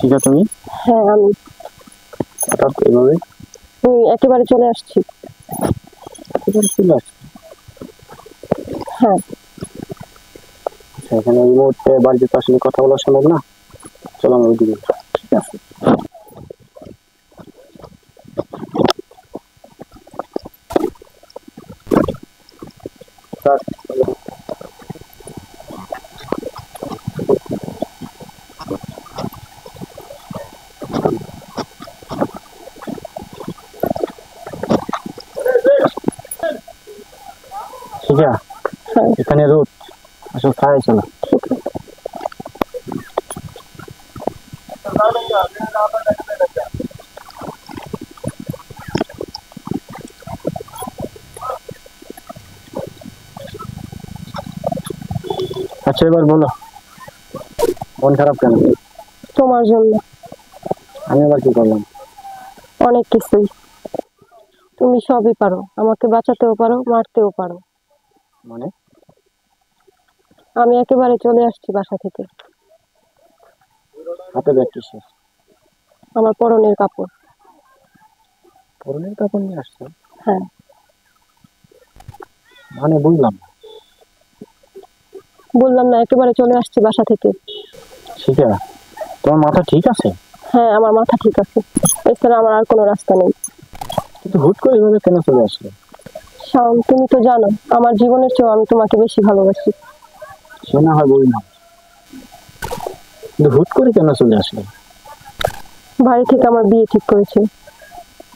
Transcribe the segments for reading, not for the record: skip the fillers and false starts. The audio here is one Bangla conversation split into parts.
শিখা তুমি? হ্যাঁ আমি। হঠাৎ এভাবে? একেবারে চলে আসছি। একেবারে চলে আসছি? হ্যাঁ। আচ্ছা, এখানে এই মুহূর্তে বাড়িতে তো আসলে কথা বলা সম্ভব না, চলো আমি ওইদিকে। ঠিক আছে। শিখা, এখানে রোদ, আসলে ছায় চলো। আচ্ছা এবার বলো, মন খারাপ কেন? তোমার জন্য। আমি আবার কি করলাম? অনেক কিছুই। তুমি সবই পারো, আমাকে বাঁচাতেও পারো, মারতেও পারো। মানে? আমি একেবারে চলে আসছি বাসা থেকে। হাতে ব্যাগ কিসের? আমার পরনের কাপড়। পরনের কাপড় নিয়ে আসছো? হ্যাঁ। মানে বুঝলাম না। বললাম না একেবারে চলে আসছি বাসা থেকে। শিখা, তোমার মাথা ঠিক আছে? হ্যাঁ আমার মাথা ঠিক আছে, এছাড়া আমার আর কোনো রাস্তা নেই। কিন্তু হুট করে এভাবে কেন চলে আসলো? শাওন, তুমি তো জানো আমার জীবনের চেয়েও আমি তোমাকে বেশি ভালোবাসি। সে না হয় বললাম, কিন্তু হুট করে কেন চলে আসলো? বাড়ি থেকে আমার বিয়ে ঠিক করেছে।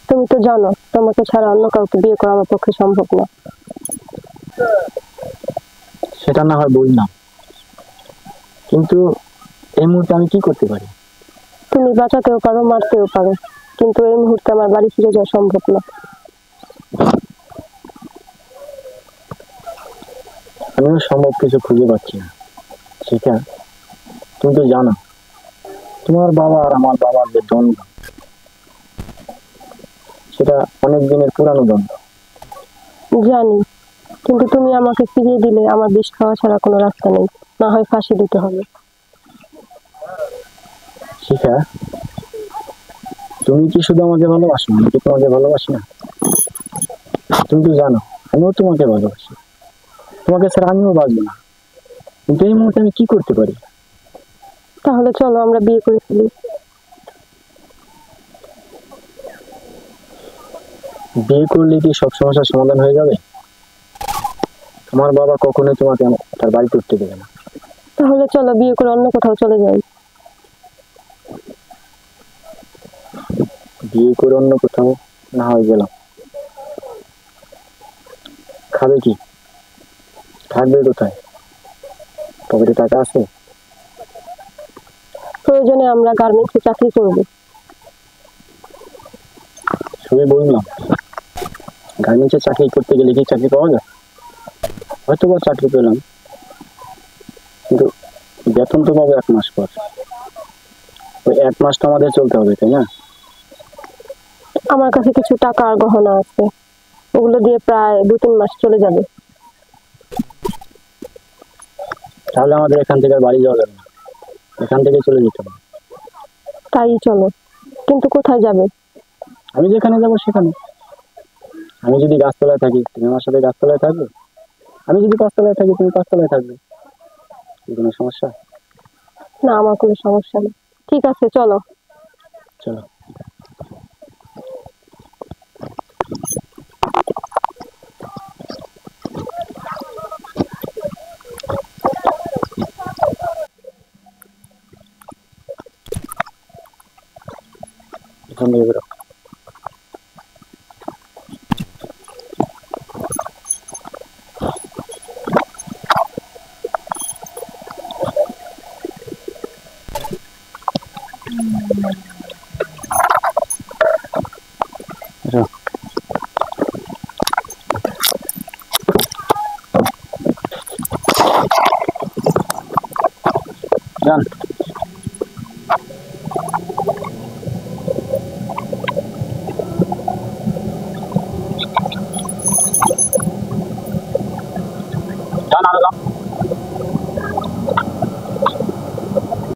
তুমি তো জানো তোমাকে ছাড়া অন্য কাউকে বিয়ে করা আমার পক্ষে সম্ভব না। সেটা না হয় বললাম, কিন্তু এই মুহূর্তে আমি কি করতে পারি? তুমি বাঁচাতেও পারো, মারতেও পারো, কিন্তু এই মুহূর্তে আমার বাড়ি ফিরে যাওয়া সম্ভব না। আমিও সম্ভব কিছু খুঁজে পাচ্ছি না। শিখা, তুমি তো জানো তোমার বাবা আর আমার বাবার যে দ্বন্দ্ব, সেটা অনেক দিনের পুরানো দ্বন্দ্ব। জানি, কিন্তু তুমি আমাকে ফিরিয়ে দিলে আমার বিষ খাওয়া ছাড়া কোনো রাস্তা নেই, না হয় ফাঁসি দিতে হবে। শিখা, তুমি কি শুধু আমাকে ভালোবাসো, আমি কি তোমাকে ভালোবাসি না? তুমি তো জানো আমিও তোমাকে ভালোবাসি, তোমাকে ছাড়া আমিও বাঁচবো না। কিন্তু এই মুহূর্তে আমি কি করতে পারি? তাহলে চলো আমরা বিয়ে করে ফেলি। বিয়ে করলে কি সব সমস্যার সমাধান হয়ে যাবে? আমার বাবা কখনোই তোমাকে তার বাড়িতে উঠতে দেবে না। তাহলে চলো বিয়ে করে অন্য কোথাও চলে যাই। বিয়ে করে অন্য কোথাও না হয় গেলাম, খাবে কি, থাকবে কোথায়, পকেটে টাকা আছে? প্রয়োজনে আমরা গার্মেন্টসে চাকরি করব। সবই বললাম, গার্মেন্টসে চাকরি করতে গেলে কি চাকরি পাওয়া যায়? হয়তো বা চাকরি পেলাম, কিন্তু বেতন তো পাবো 1 মাস পর। ওই 1 মাস তো আমাদের চলতে হবে, তাই না? আমার কাছে কিছু টাকা আর গহনা আছে, ওগুলো দিয়ে প্রায় 2-3 মাস চলে যাবে। তাহলে আমাদের এখান থেকে আর বাড়ি যাওয়া যাবে না, এখান থেকে চলে যেতে হবে। তাই চলো, কিন্তু কোথায় যাবে? আমি যেখানে যাবো সেখানে। আমি যদি গাছতলায় থাকি তুমি আমার সাথে গাছতলায় থাকবে, আমি যদি 5 তলায় থাকি তুমি 5 তলায় থাকবে। কি কোনো সমস্যা? না, আমার কোনো সমস্যা নেই। ঠিক আছে চলো। চলো। এখান থেকে বেরো। যান।